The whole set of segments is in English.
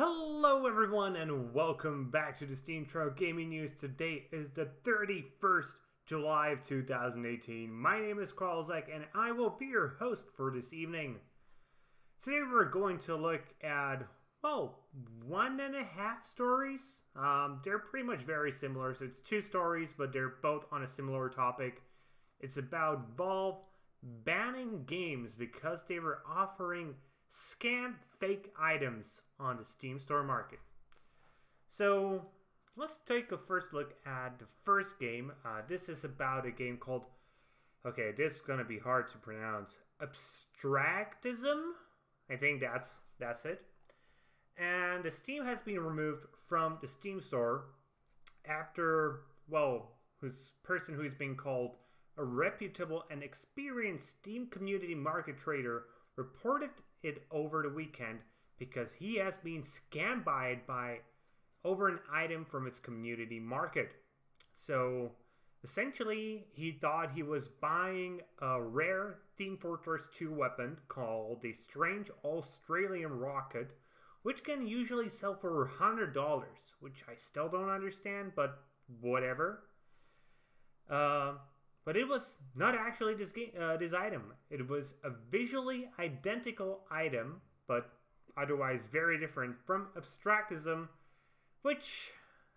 Hello everyone and welcome back to the SteemTrail Gaming News. Today is the 31st July of 2018. My name is Kralizec and I will be your host for this evening. Today we're going to look at, well, 1.5 stories. They're pretty much very similar, so it's 2 stories, but they're both on a similar topic. It's about Valve banning games because they were offering scam fake items on the Steam store market. So let's take a first look at the first game. This is about a game called, okay, this is gonna be hard to pronounce, Abstractism. I think that's it. And the Steam has been removed from the Steam store after, well, person who's been called a reputable and experienced Steam community market trader reported it over the weekend because he has been scammed by over an item from its community market. So essentially he thought he was buying a rare Team Fortress 2 weapon called the Strange Australian Rocket, which can usually sell for $100, which I still don't understand, but whatever. But it was not actually this item. It was a visually identical item, but otherwise very different from Abstractism, which,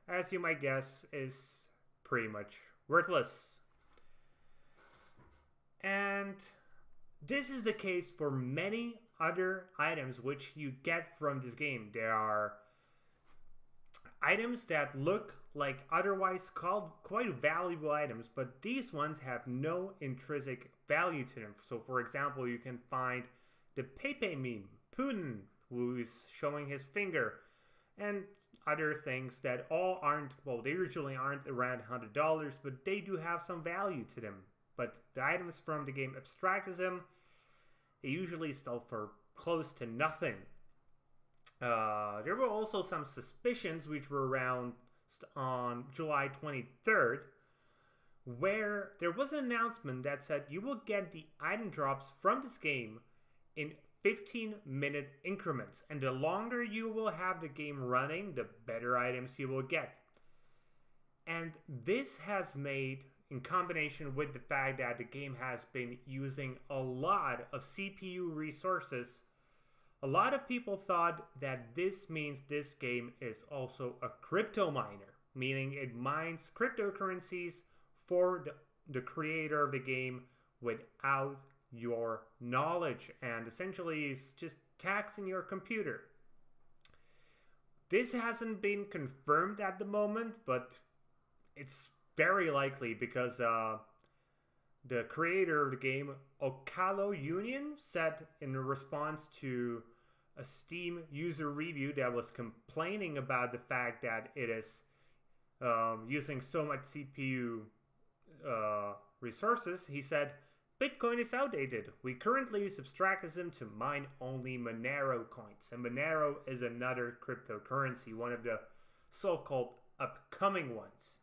as you might guess, is pretty much worthless. And this is the case for many other items which you get from this game. There are items that look like otherwise called quite valuable items, but these ones have no intrinsic value to them. So for example, you can find the Pepe meme, Putin, who is showing his finger, and other things that all aren't, well, they usually aren't around $100, but they do have some value to them. But the items from the game Abstractism, they usually sell for close to nothing. There were also some suspicions which were around on July 23rd, where there was an announcement that said you will get the item drops from this game in 15-minute increments, and the longer you will have the game running, the better items you will get. And this has made, in combination with the fact that the game has been using a lot of CPU resources, a lot of people thought that this means this game is also a crypto miner, meaning it mines cryptocurrencies for the creator of the game without your knowledge, and essentially is just taxing your computer. This hasn't been confirmed at the moment, but it's very likely because the creator of the game, Okalo Union, said in response to a Steam user review that was complaining about the fact that it is using so much CPU resources, he said, "Bitcoin is outdated. We currently use Abstractism to mine only Monero coins." And Monero is another cryptocurrency, one of the so-called upcoming ones.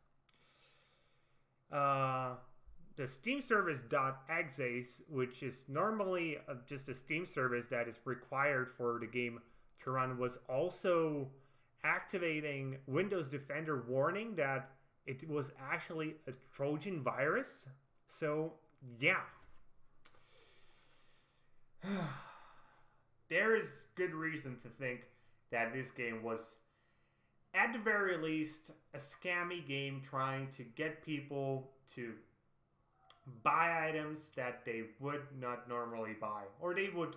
The Steam service .exe, which is normally just a Steam service that is required for the game to run, was also activating Windows Defender warning that it was actually a Trojan virus. So, yeah. There is good reason to think that this game was, at the very least, a scammy game trying to get people to buy items that they would not normally buy, or they would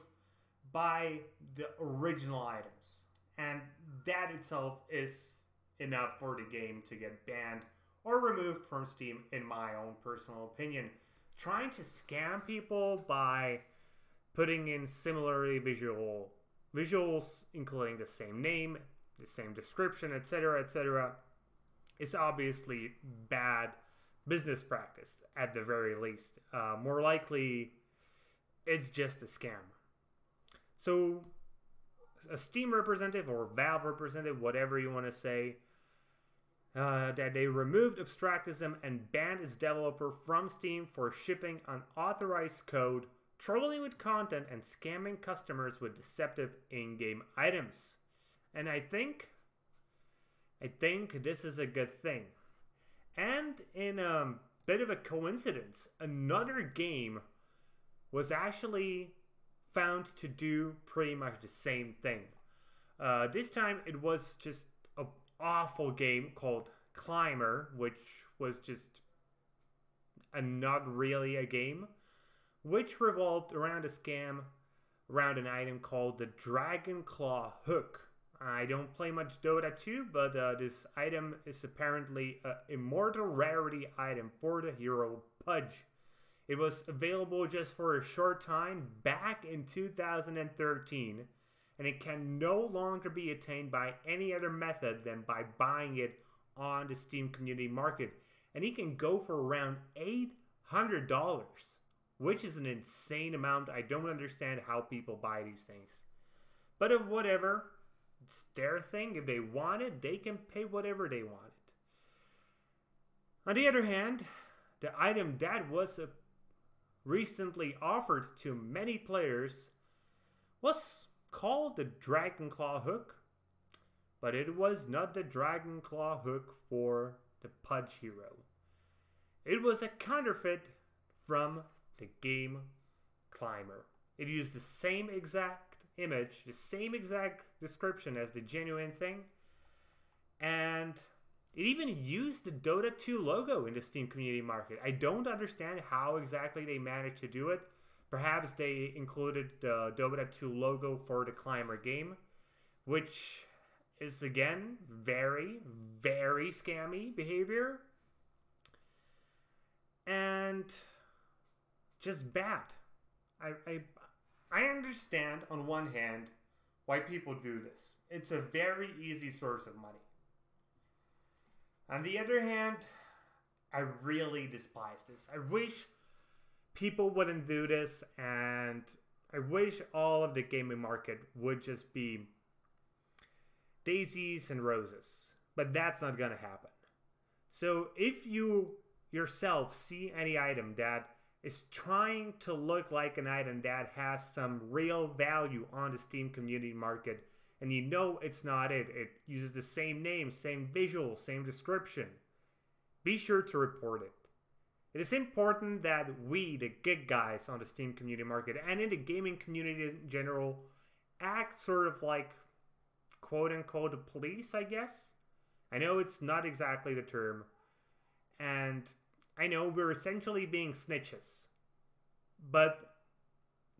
buy the original items, and that itself is enough for the game to get banned or removed from Steam, in my own personal opinion. Trying to scam people by putting in similarly visuals including the same name, the same description, etc., is obviously bad business practice at the very least. More likely, it's just a scam. So, a Steam representative or Valve representative, whatever you want to say, that they removed Abstractism and banned its developer from Steam for shipping unauthorized code, trolling with content, and scamming customers with deceptive in-game items. And I think this is a good thing. And in a bit of a coincidence, another game was actually found to do pretty much the same thing. This time it was just an awful game called Climber, which was just not really a game, which revolved around a scam around an item called the Dragon Claw Hook. I don't play much Dota 2, but this item is apparently an immortal rarity item for the hero Pudge. It was available just for a short time back in 2013, and it can no longer be attained by any other method than by buying it on the Steam Community Market. And it can go for around $800, which is an insane amount. I don't understand how people buy these things. But whatever, it's their thing. If they want it, they can pay whatever they want it. On the other hand, the item that was recently offered to many players was called the Dragon Claw Hook, but it was not the Dragon Claw Hook for the Pudge hero. It was a counterfeit from the game Climber. It used the same exact image, the same exact description as the genuine thing, and it even used the Dota 2 logo in the Steam Community Market. I don't understand how exactly they managed to do it. Perhaps they included the Dota 2 logo for the Climber game, which is again very, very scammy behavior. And just bad. I understand on one hand why people do this. It's a very easy source of money. On the other hand, I really despise this. I wish people wouldn't do this, and I wish all of the gaming market would just be daisies and roses. But that's not gonna happen. So if you yourself see any item that is trying to look like an item that has some real value on the Steam Community Market, and you know it's not it uses the same name, same visual, same description, be sure to report it. It is important that we, the good guys on the Steam Community Market and in the gaming community in general, act sort of like quote-unquote the police, I guess. I know it's not exactly the term, and I know we're essentially being snitches. But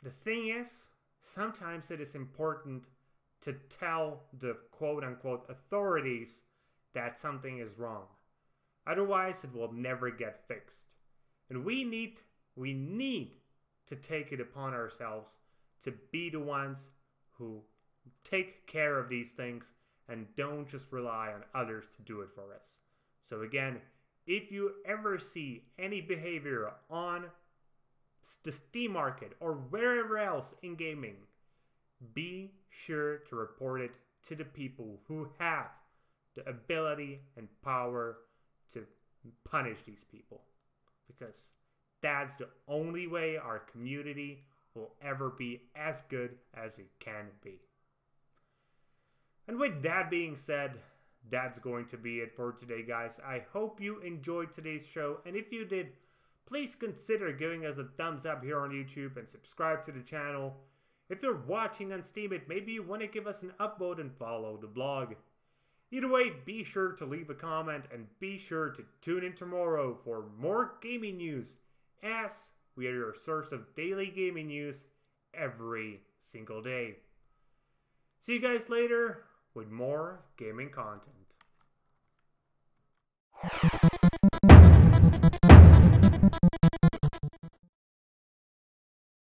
the thing is, sometimes it is important to tell the quote-unquote authorities that something is wrong. Otherwise, it will never get fixed. And we need to take it upon ourselves to be the ones who take care of these things and don't just rely on others to do it for us. So again, if you ever see any behavior on the Steam Market or wherever else in gaming, be sure to report it to the people who have the ability and power to punish these people. Because that's the only way our community will ever be as good as it can be. And with that being said, that's going to be it for today, guys. I hope you enjoyed today's show, and if you did, please consider giving us a thumbs up here on YouTube and subscribe to the channel. If you're watching on Steam, maybe you want to give us an upvote and follow the blog. Either way, be sure to leave a comment and be sure to tune in tomorrow for more gaming news, as we are your source of daily gaming news every single day. See you guys later with more gaming content.